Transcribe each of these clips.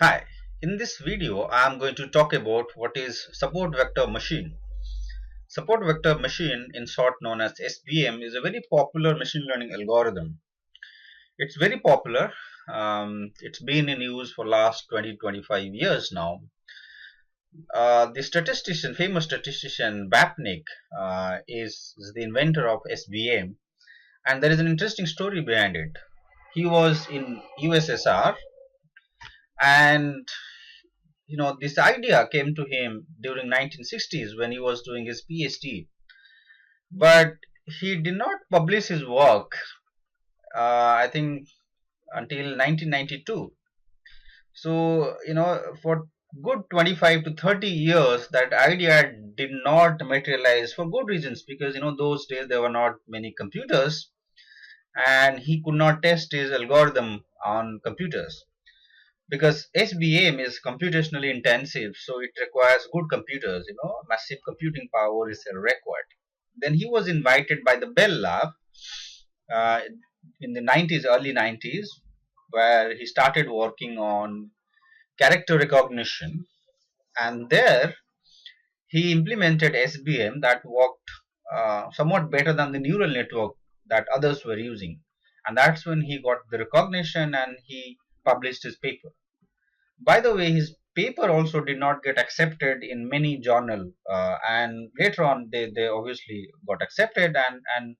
Hi, in this video I am going to talk about what is support vector machine. Support vector machine, in short known as SVM, is a very popular machine learning algorithm. It's very popular. It's been in use for last 20-25 years now. The statistician, famous statistician Vapnik, is the inventor of SVM, and there is an interesting story behind it. He was in USSR, and this idea came to him during 1960s when he was doing his PhD, but he did not publish his work, I think, until 1992. So for good 25 to 30 years that idea did not materialize, for good reasons, because those days there were not many computers and he could not test his algorithm on computers, because SVM is computationally intensive, so it requires good computers. Massive computing power is required. Then he was invited by the Bell Lab uh, in the 90s, early 90s, where he started working on character recognition, and there he implemented SVM that worked somewhat better than the neural network that others were using, and that's when he got the recognition and he published his paper. By the way, his paper also did not get accepted in many journal, and later on they obviously got accepted, and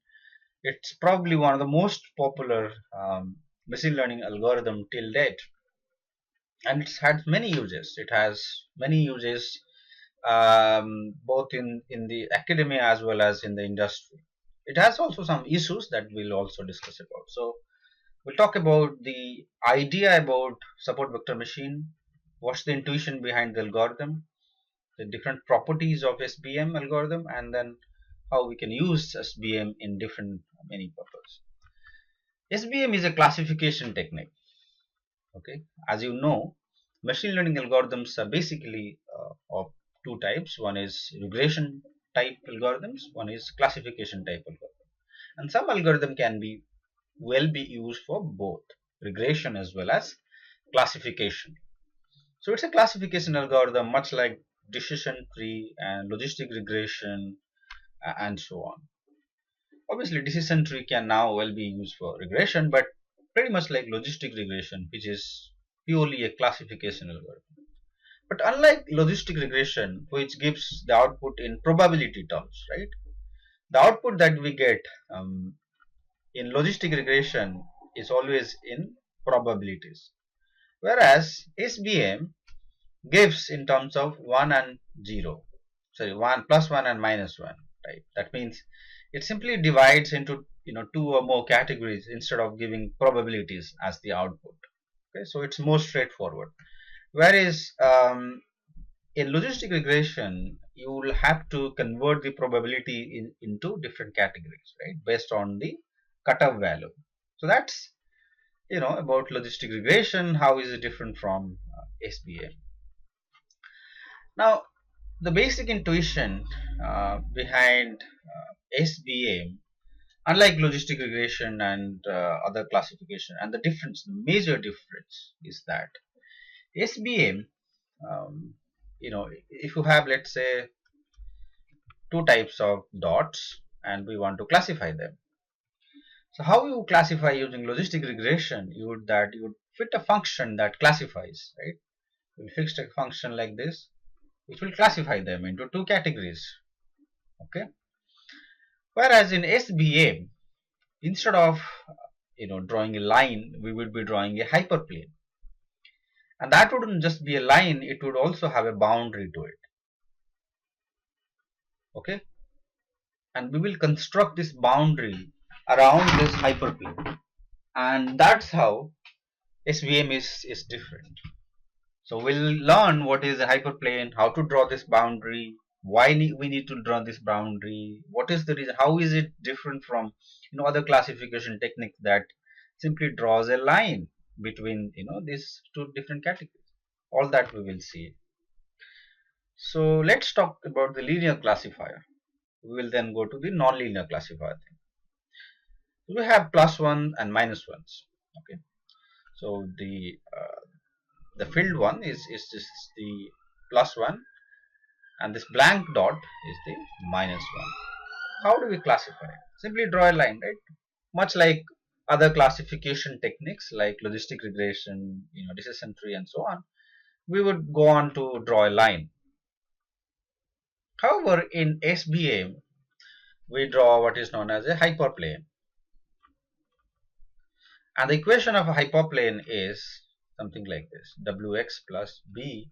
it's probably one of the most popular machine learning algorithm till date, and it's had many uses. It has many uses, both in the academia as well as in the industry. It has also some issues that we'll also discuss about. So we'll talk about the idea about support vector machine, what's the intuition behind the algorithm, the different properties of SVM algorithm, and then how we can use SVM in different many purposes. SVM is a classification technique. Okay, as you know, machine learning algorithms are basically of two types. One is regression type algorithms, one is classification type algorithm. And some algorithm can be used for both regression as well as classification. So it's a classification algorithm, much like decision tree and logistic regression, and so on. Obviously, decision tree can now be used for regression, but pretty much like logistic regression, which is purely a classification algorithm. But unlike logistic regression, which gives the output in probability terms, right? The output that we get in logistic regression is always in probabilities, whereas SVM gives in terms of 1 and 0, sorry, 1 plus 1 and minus 1 type. That means it simply divides into two or more categories instead of giving probabilities as the output. Okay, so it's more straightforward. Whereas in logistic regression, you will have to convert the probability into different categories, right, based on the cutoff value. So that's about logistic regression. How is it different from SVM? Now, the basic intuition behind SVM, unlike logistic regression and other classification, and the major difference is that SVM, if you have, let's say, two types of dots and we want to classify them. So how you classify using logistic regression? You would fit a function that classifies, right? You'll fix a function like this, which will classify them into two categories. Okay. Whereas in SVM, instead of drawing a line, we would be drawing a hyperplane, and that wouldn't just be a line; it would also have a boundary to it. Okay, and we will construct this boundary around this hyperplane, and that's how SVM is different. So we'll learn what is a hyperplane, how to draw this boundary, why we need to draw this boundary, what is the reason, how is it different from other classification technique that simply draws a line between these two different categories. All that we will see. So let's talk about the linear classifier. We will then go to the non-linear classifier thing. We have plus one and minus ones. Okay, so The filled one is just the plus 1, and this blank dot is the minus 1. How do we classify? Simply draw a line, right? Much like other classification techniques like logistic regression, decision tree and so on, we would go on to draw a line. However, in SVM, we draw what is known as a hyperplane. And the equation of a hyperplane is something like this: wx plus b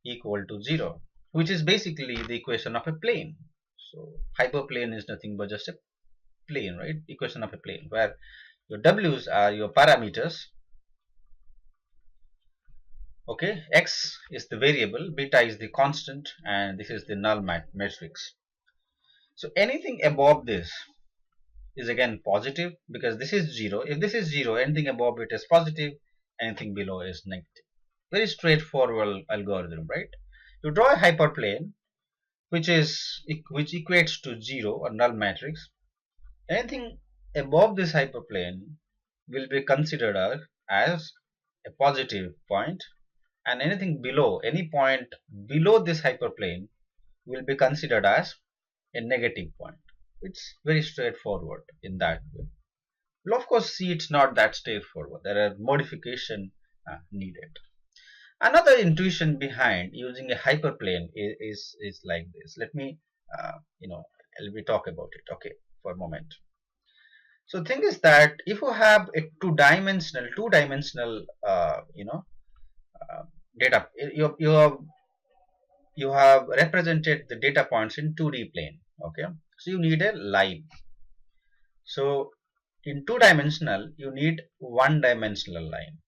equal to 0, which is basically the equation of a plane. So hyperplane is nothing but just a plane, right? Equation of a plane where your w's are your parameters. Okay, x is the variable, beta is the constant, and this is the null matrix. So anything above this is again positive because this is 0. If this is 0, anything above it is positive, anything below is negative. Very straightforward algorithm, right? You draw a hyperplane which equates to 0 or null matrix. Anything above this hyperplane will be considered as a positive point, and anything below, any point below this hyperplane, will be considered as a negative point. It's very straightforward in that way. We'll of course see it's not that straightforward. There are modification needed. Another intuition behind using a hyperplane is like this. Let me talk about it, okay, for a moment. So the thing is that if you have a two-dimensional data, you have represented the data points in 2D plane. Okay, so you need a line. So in two-dimensional, you need one-dimensional line.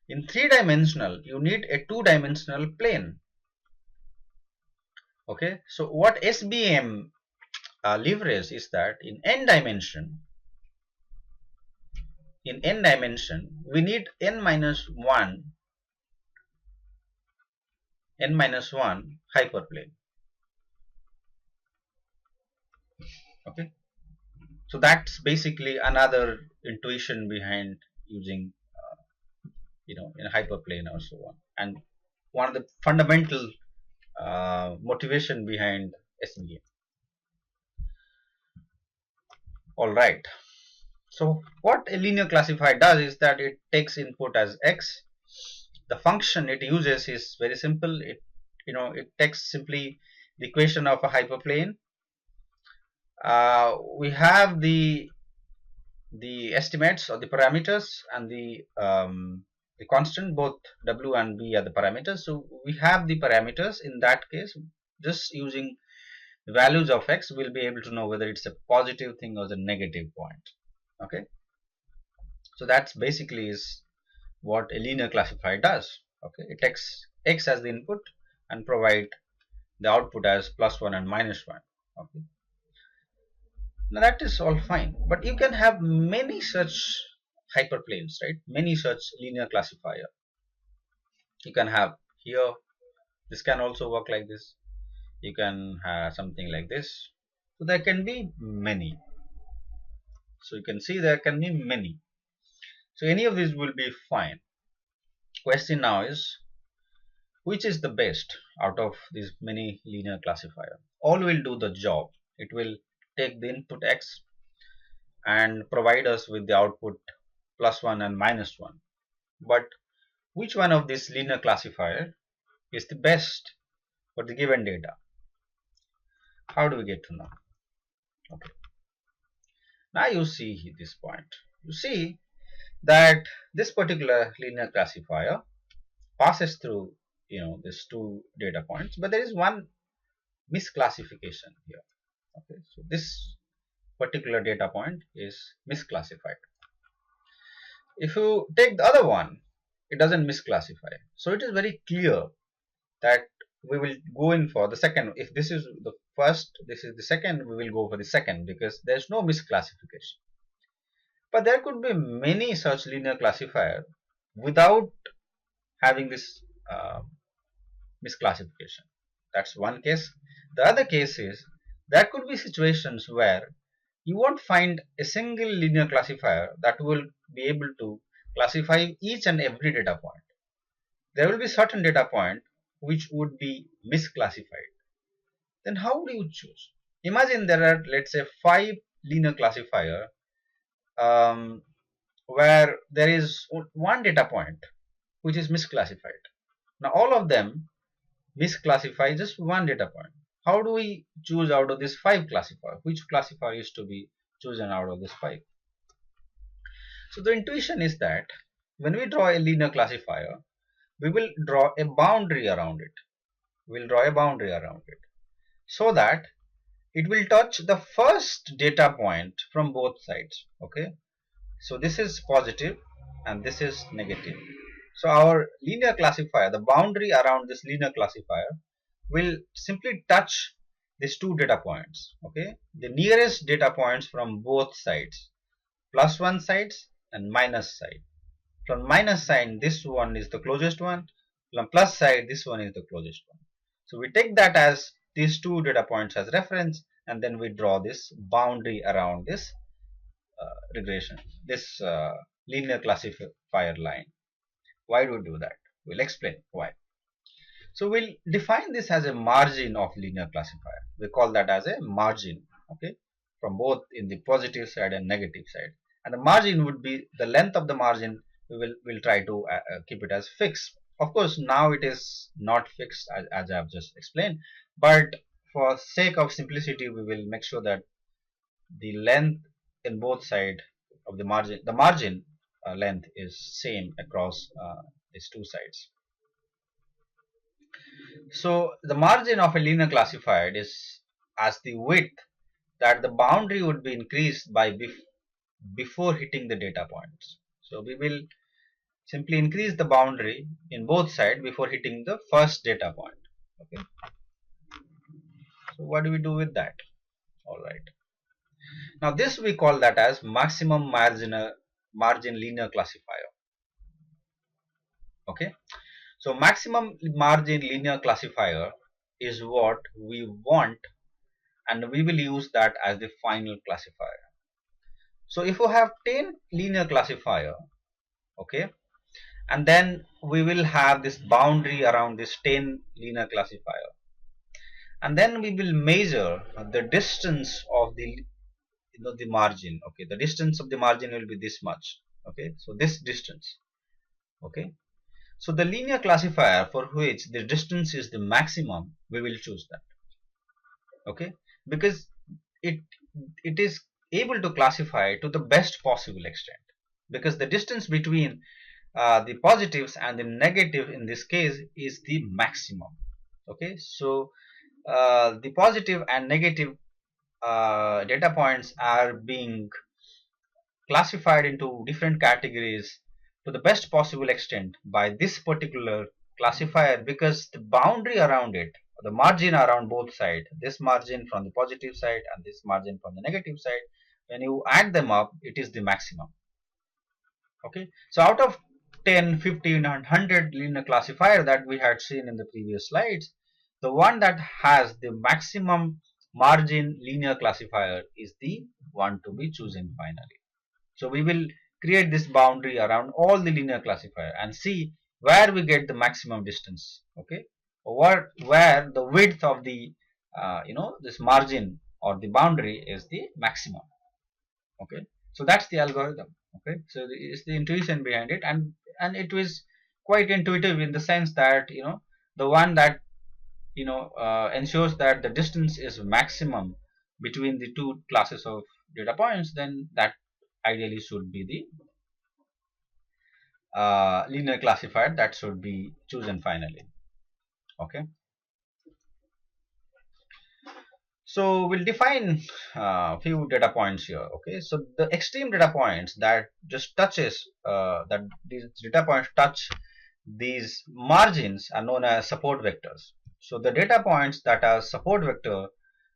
In three-dimensional, you need a two-dimensional plane. Okay, so what SVM leverage is that in n dimension, we need n minus 1 hyperplane. Okay, so that's basically another intuition behind using in a hyperplane or so on, and one of the fundamental motivation behind SVM. All right. So what a linear classifier does is that it takes input as x. The function it uses is very simple. It takes simply the equation of a hyperplane. We have the estimates or the parameters and the constant. Both w and b are the parameters. So we have the parameters. In that case, just using the values of x, we'll be able to know whether it's a positive thing or a negative point. Okay, so that's basically is what a linear classifier does. Okay, it takes x as the input and provide the output as +1 and -1. Okay, now that is all fine, but you can have many such hyperplanes, right? Many such linear classifier. You can have here, this can also work like this. You can have something like this. So there can be many. So you can see there can be many. So any of these will be fine. Question now is, which is the best out of these many linear classifier? All will do the job. It will take the input x and provide us with the output +1 and -1. But which one of these linear classifier is the best for the given data? How do we get to know? Okay. Now you see this point. You see that this particular linear classifier passes through these two data points, but there is one misclassification here. Okay, so this particular data point is misclassified. If you take the other one, it doesn't misclassify. So it is very clear that we will go in for the second. If this is the first, this is the second, we will go for the second because there's no misclassification. But there could be many such linear classifier without having this misclassification. That's one case. The other case is there could be situations where you won't find a single linear classifier that will be able to classify each and every data point. there will be certain data point which would be misclassified. Then how do you choose? Imagine there are, let's say, 5 linear classifier um, where there is one data point which is misclassified. Now all of them misclassify just one data point. How do we choose out of this 5 classifier? Which classifier is to be chosen out of this 5? So the intuition is that when we draw a linear classifier, we will draw a boundary around it. We'll draw a boundary around it so that it will touch the first data point from both sides. Okay, so this is positive and this is negative. So our linear classifier, the boundary around this linear classifier, will simply touch these two data points. Okay, the nearest data points from both sides, plus one sides and minus side. From minus side, this one is the closest one. From plus side, this one is the closest one. So we take that as these two data points as reference, and then we draw this boundary around this regression, this linear classifier line. Why do we do that? We'll explain why. So we'll define this as a margin of linear classifier. We call that as a margin, okay, from both in the positive side and negative side. And the margin would be the length of the margin. We'll try to keep it as fixed. Of course, now it is not fixed as I have just explained, but for sake of simplicity, we will make sure that the length in both sides of the margin length is same across these two sides. So the margin of a linear classifier is as the width that the boundary would be increased by before hitting the data points. So we will simply increase the boundary in both sides before hitting the first data point. Okay. So what do we do with that? All right. Now this we call that as maximum margin linear classifier. Okay. So maximum margin linear classifier is what we want, and we will use that as the final classifier. So if we have 10 linear classifier, okay, and then we will have this boundary around this 10 linear classifier, and then we will measure the distance of the the margin. Okay, the distance of the margin will be this much. Okay, so this distance. Okay, so the linear classifier for which the distance is the maximum, we will choose that. Okay, because it it is able to classify to the best possible extent, because the distance between the positives and the negative in this case is the maximum. Okay, so the positive and negative data points are being classified into different categories to the best possible extent by this particular classifier, because the boundary around it, the margin around both sides, this margin from the positive side and this margin from the negative side, when you add them up, it is the maximum. Okay, so out of 10, 15 and 100 linear classifier that we had seen in the previous slides, the one that has the maximum margin linear classifier is the one to be chosen finally. So we will create this boundary around all the linear classifier and see where we get the maximum distance. Okay, or where the width of the this margin or the boundary is the maximum. Okay, so that's the algorithm. Okay, so it's the intuition behind it, and it was quite intuitive in the sense that the one that ensures that the distance is maximum between the two classes of data points, then that ideally should be the linear classifier that should be chosen finally. Okay, so we'll define a few data points here. Okay, so the extreme data points that just touches that these data points touch these margins are known as support vectors. So the data points that are support vector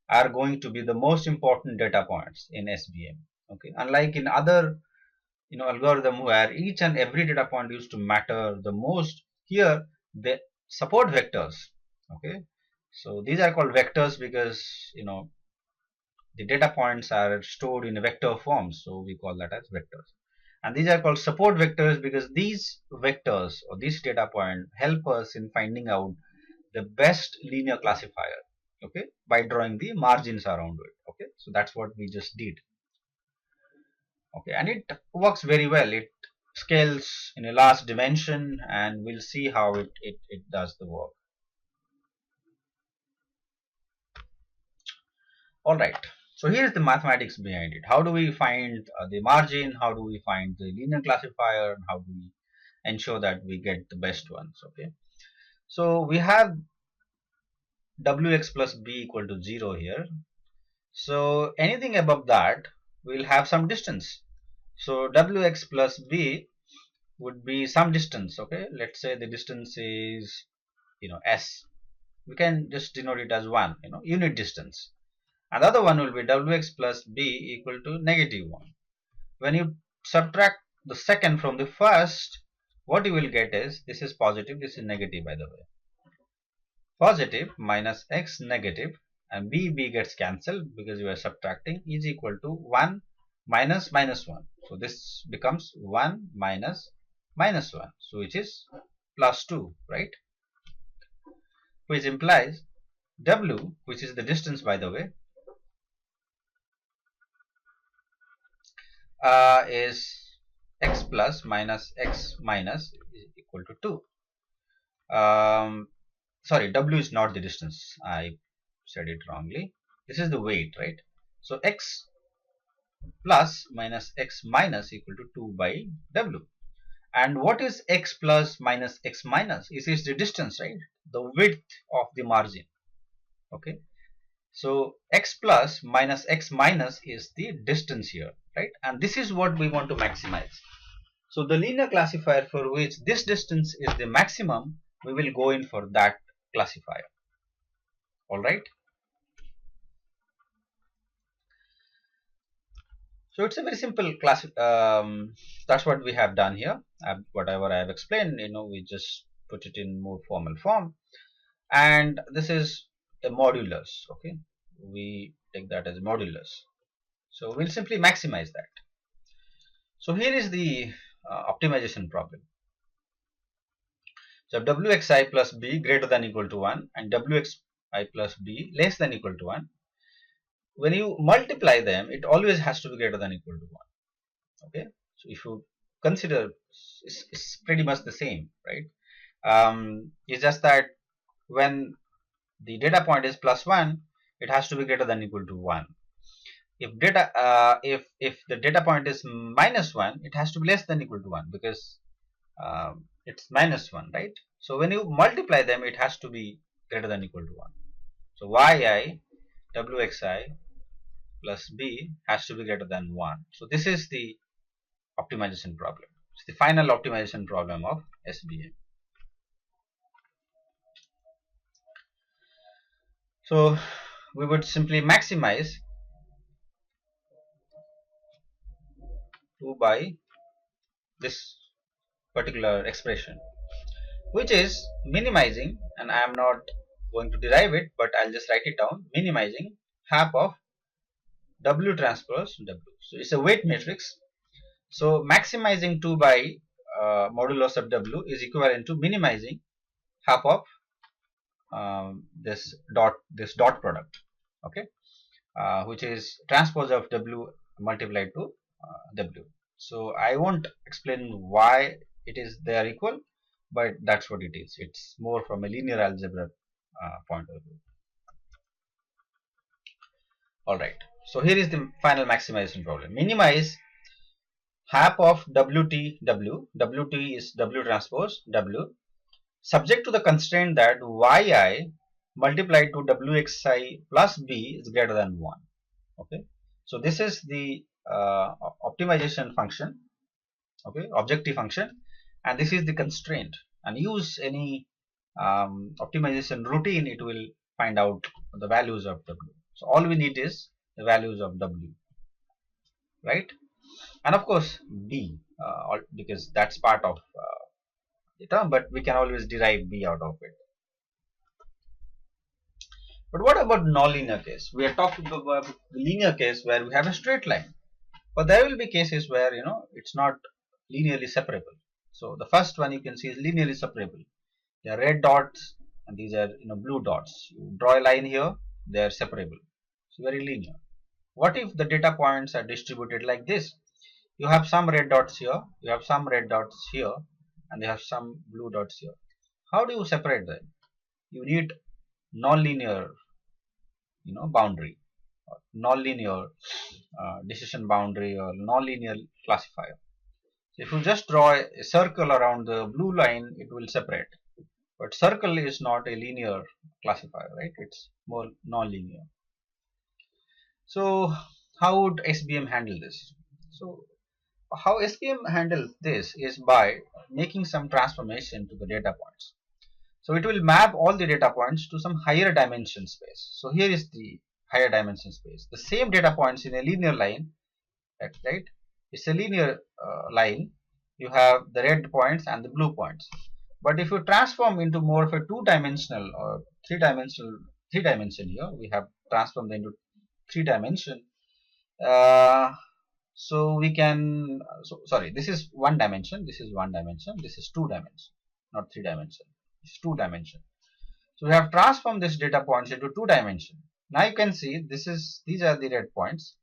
are going to be the most important data points in SVM. Okay, unlike in other algorithm where each and every data point used to matter the most, here the support vectors. Okay, so these are called vectors because the data points are stored in a vector form, so we call that as vectors. And these are called support vectors because these vectors or this data point help us in finding out the best linear classifier, okay, by drawing the margins around it. Okay, so that's what we just did. Okay, and it works very well. It scales in a large dimension, and we'll see how it does the work. All right, so here's the mathematics behind it. How do we find the margin? How do we find the linear classifier? And how do we ensure that we get the best ones? Okay, so we have wx plus b equal to 0 here. So anything above that will have some distance. So wx plus b would be some distance. Okay, let's say the distance is, s. We can just denote it as 1, unit distance. And the other one will be wx plus b equal to -1. When you subtract the second from the first, what you will get is, this is positive, this is negative, by the way. Positive minus x negative, and b gets cancelled because you are subtracting, is equal to 1 minus minus 1. So this becomes 1 minus minus 1, so which is plus 2, right? Which implies w, which is the distance, by the way, is x plus minus x minus is equal to 2. Sorry, w is not the distance. I said it wrongly. This is the weight, right? So x plus minus x minus equal to 2 by w. And what is x plus minus x minus? This is the distance, right? The width of the margin. Okay. So x plus minus x minus is the distance here, right? And this is what we want to maximize. So the linear classifier for which this distance is the maximum, we will go in for that classifier. All right. So it's a very simple class. That's what we have done here. Whatever I have explained, we just put it in more formal form. And this is a modulus. Okay, we take that as modulus. So we'll simply maximize that. So here is the optimization problem. So wxi plus b greater than equal to 1 and wxi plus b less than equal to 1. When you multiply them, it always has to be greater than equal to 1. Okay, so if you consider, it's pretty much the same, right? It's just that when the data point is plus 1, it has to be greater than equal to 1. If the data point is minus 1, it has to be less than equal to 1 because it's minus 1, right? So when you multiply them, it has to be greater than equal to 1. So yi wxi plus b has to be greater than 1. So this is the optimization problem. It's the final optimization problem of SVM. So we would simply maximize 2 by this particular expression, which is minimizing, and I am not going to derive it, but I'll just write it down, minimizing half of W transpose W. So it's a weight matrix. So maximizing 2 by modulus of W is equivalent to minimizing half of this dot product, okay, which is transpose of W multiplied to W. So I won't explain why it is they are equal, but that's what it is. It's more from a linear algebra point of view. All right. So here is the final maximization problem. Minimize half of WT W. WT is W transpose W, subject to the constraint that yi multiplied to wxi plus b is greater than 1. Okay. So this is the optimization function, okay, objective function, and this is the constraint. And use any optimization routine, it will find out the values of W. So all we need is the values of W, right? And of course B, because that's part of the term, but we can always derive B out of it. But what about nonlinear case? We are talking about the linear case where we have a straight line. But there will be cases where it's not linearly separable. So the first one you can see is linearly separable. They are red dots and these are blue dots. You draw a line here, they are separable. It's very linear. What if the data points are distributed like this? You have some red dots here, you have some red dots here, and you have some blue dots here. How do you separate them? You need nonlinear boundary, or nonlinear decision boundary, or nonlinear classifier. So if you just draw a circle around the blue line, it will separate. But circle is not a linear classifier, right? It's more nonlinear. So how would SVM handle this? So how SVM handles this is by making some transformation to the data points. So it will map all the data points to some higher dimension space. So here is the higher dimension space. The same data points in a linear line, right? It's a linear line. You have the red points and the blue points. But if you transform into more of a two-dimensional or three-dimension here, we have transformed into three-dimension. So we can, sorry, this is one dimension, this is one dimension, this is two dimension, not three dimension. It's two dimension. So we have transformed this data points into two dimension. Now you can see these are the red points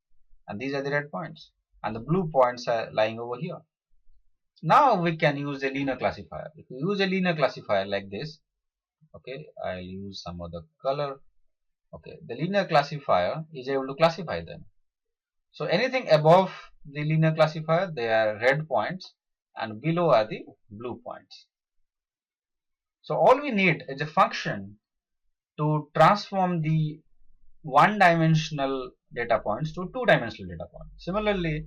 and these are the red points and the blue points are lying over here. Now we can use a linear classifier. If we use a linear classifier like this, okay, I'll use some other color. Okay, the linear classifier is able to classify them. So anything above the linear classifier, they are red points, and below are the blue points. So all we need is a function to transform the one-dimensional data points to two-dimensional data points. Similarly,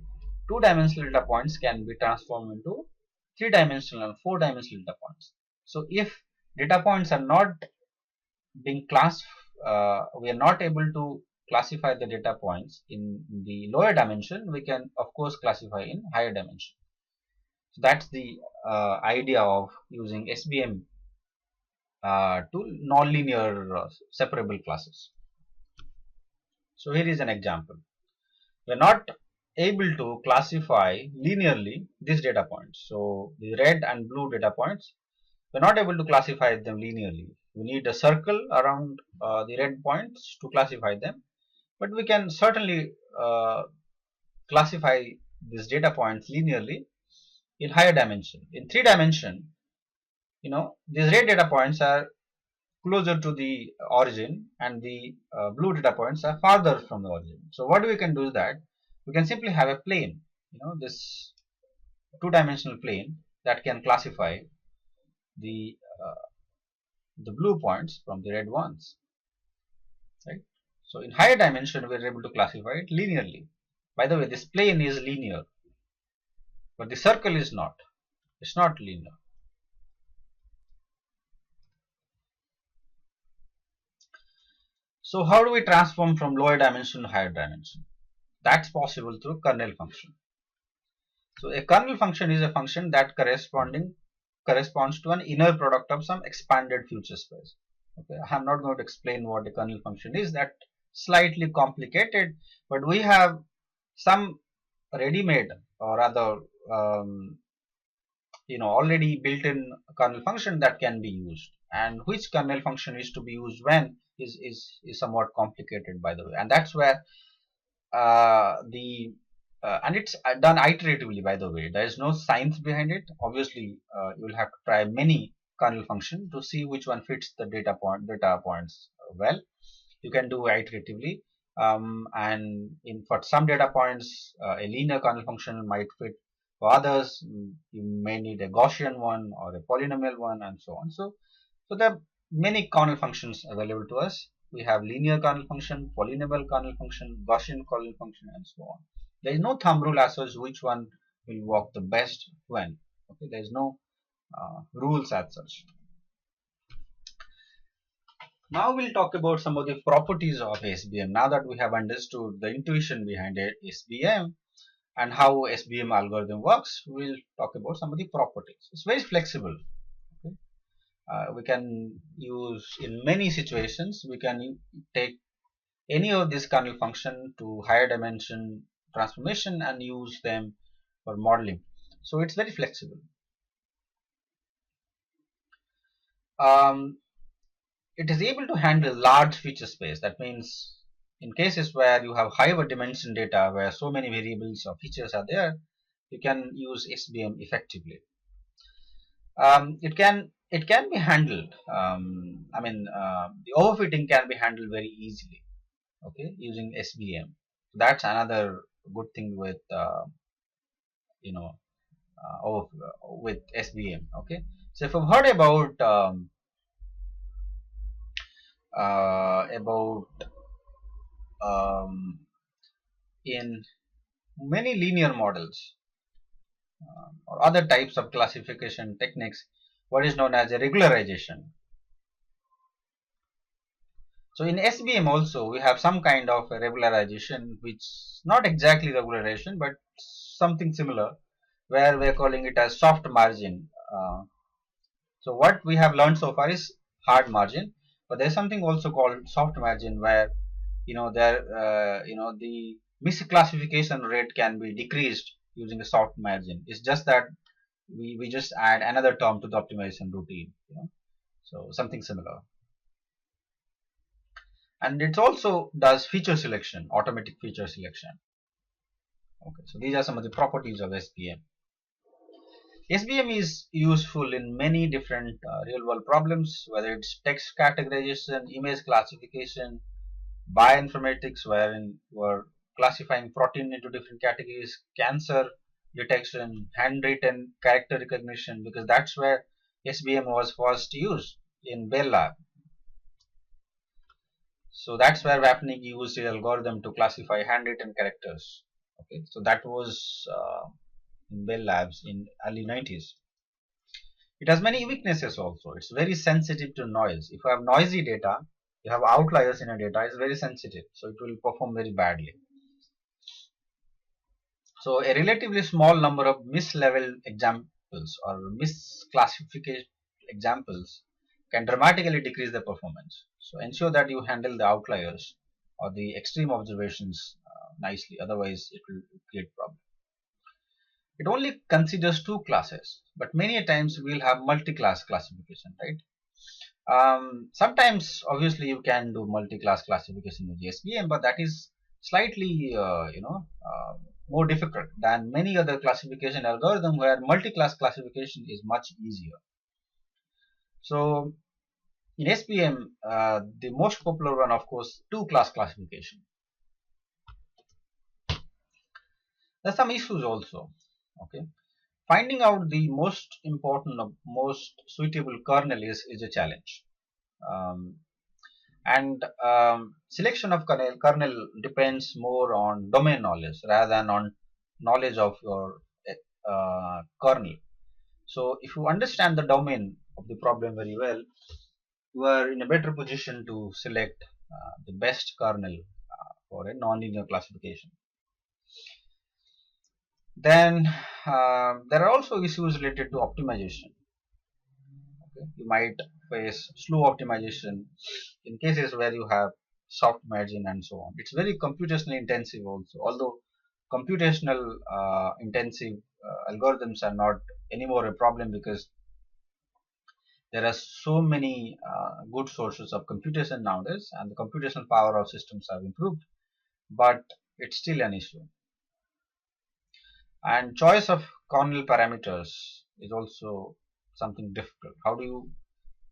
two-dimensional data points can be transformed into three-dimensional and four-dimensional data points. So if data points are not being we are not able to classify the data points in the lower dimension, we can of course classify in higher dimension. So that's the idea of using SVM to nonlinear separable classes. So here is an example. We are not able to classify linearly these data points. So the red and blue data points, we are not able to classify them linearly. We need a circle around the red points to classify them. But we can certainly classify these data points linearly in higher dimension. In three dimension, these red data points are closer to the origin and the blue data points are farther from the origin. So what we can do is that we can simply have a plane, this two-dimensional plane that can classify the blue points from the red ones, right? So in higher dimension, we are able to classify it linearly. By the way, this plane is linear, but the circle is not. It's not linear. So how do we transform from lower dimension to higher dimension? That's possible through kernel function. So a kernel function is a function that corresponds to an inner product of some expanded future space. Okay, I'm not going to explain what a kernel function is. That slightly complicated, but we have some ready-made or rather already built-in kernel function that can be used, and which kernel function is to be used when is somewhat complicated, by the way, and that's where and it's done iteratively, by the way. There is no science behind it. Obviously, you will have to try many kernel function to see which one fits the data points well. You can do iteratively, and for some data points, a linear kernel function might fit. For others, you may need a Gaussian one or a polynomial one, and so on. So there are many kernel functions available to us. We have linear kernel function, polynomial kernel function, Gaussian kernel function, and so on. There is no thumb rule as such which one will work the best when. Okay, there is no rules as such. Now we'll talk about some of the properties of SVM. Now that we have understood the intuition behind SVM and how SVM algorithm works, we'll talk about some of the properties. It's very flexible. Okay? We can use in many situations. We can take any of this kernel function to higher dimension, transformation and use them for modeling. So it's very flexible. It is able to handle large feature space. That means in cases where you have higher dimension data where so many variables or features are there, you can use SVM effectively. It can be handled. The overfitting can be handled very easily. Okay, using SVM. That's another good thing with you know with SVM. Okay, so if you've heard about in many linear models or other types of classification techniques, what is known as a regularization. So in SVM also we have some kind of a regularization, which not exactly regularization but something similar, where we are calling it as soft margin. So what we have learned so far is hard margin, but there's something also called soft margin where the misclassification rate can be decreased using a soft margin. It's just that we just add another term to the optimization routine. So something similar. And it also does feature selection, automatic feature selection. Okay, so these are some of the properties of SVM. SVM is useful in many different real-world problems, whether it's text categorization, image classification, bioinformatics, wherein we're classifying protein into different categories, cancer detection, handwritten character recognition, because that's where SVM was first used in Bell Lab. So that's where Vapnik used the algorithm to classify handwritten characters. Okay, so that was in Bell Labs in early 90s. It has many weaknesses also. It's very sensitive to noise. If you have noisy data, you have outliers in a data, it's very sensitive, so it will perform very badly. So a relatively small number of mislevel examples or misclassification examples can dramatically decrease the performance. So ensure that you handle the outliers or the extreme observations nicely, otherwise it will create problems. It only considers two classes, but many times we'll have multi-class classification, right? Sometimes obviously you can do multi-class classification with SVM, but that is slightly more difficult than many other classification algorithm where multi-class classification is much easier. So in SVM, the most popular one, of course, two-class classification. There's some issues also. Okay, finding out the most important or most suitable kernel is a challenge. Selection of kernel depends more on domain knowledge rather than on knowledge of your kernel. So if you understand the domain of the problem very well, you are in a better position to select the best kernel for a nonlinear classification. Then there are also issues related to optimization. Okay, you might face slow optimization in cases where you have soft margin and so on. It's very computationally intensive also, although computational intensive algorithms are not anymore a problem because there are so many good sources of computation nowadays and the computational power of systems have improved, but it's still an issue. And choice of kernel parameters is also something difficult. How do you,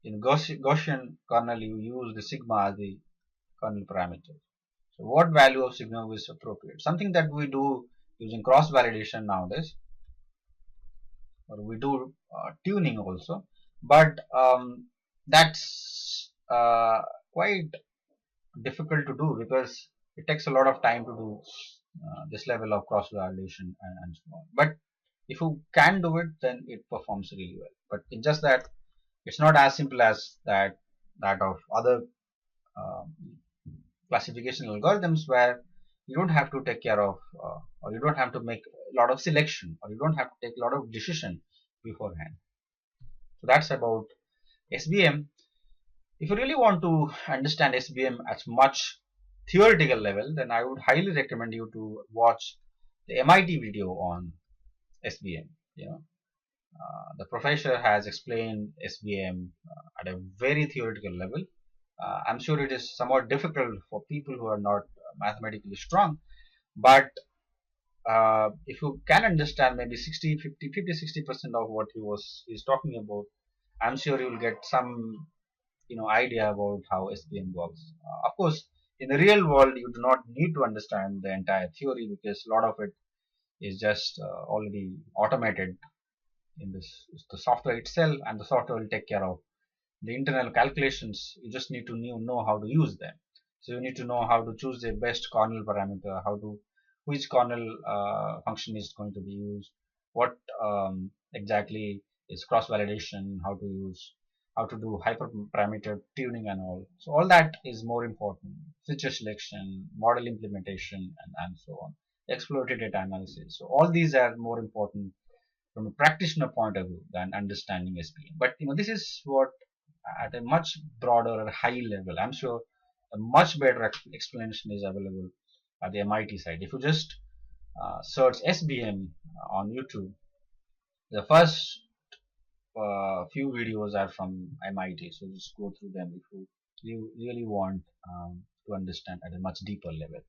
in Gaussian kernel, you use the sigma as the kernel parameter. So what value of sigma is appropriate? Something that we do using cross validation nowadays, or we do tuning also, but that's quite difficult to do because it takes a lot of time to do this level of cross validation and so on. But if you can do it, then it performs really well. But it's just that it's not as simple as that of other classification algorithms where you don't have to take care of or you don't have to make a lot of selection or you don't have to take a lot of decision beforehand. So that's about SVM. If you really want to understand SVM at much theoretical level, then I would highly recommend you to watch the MIT video on SVM. The professor has explained SVM at a very theoretical level. I'm sure it is somewhat difficult for people who are not mathematically strong, but if you can understand maybe 60, 50, 50, 60% of what he's talking about, I'm sure you will get some idea about how SVM works. Of course, in the real world, you do not need to understand the entire theory because a lot of it is just already automated in the software itself, and the software will take care of the internal calculations. You just need to know how to use them. So you need to know how to choose the best kernel parameter, which kernel function is going to be used, what exactly is cross validation, how to do hyperparameter tuning and all. So all that is more important. Feature selection, model implementation, and so on. Exploratory data analysis. So all these are more important from a practitioner point of view than understanding SPM. But this is what at a much broader or high level. I'm sure a much better explanation is available at the MIT side. If you just search SBM on YouTube, the first few videos are from MIT, so just go through them if you really want to understand at a much deeper level.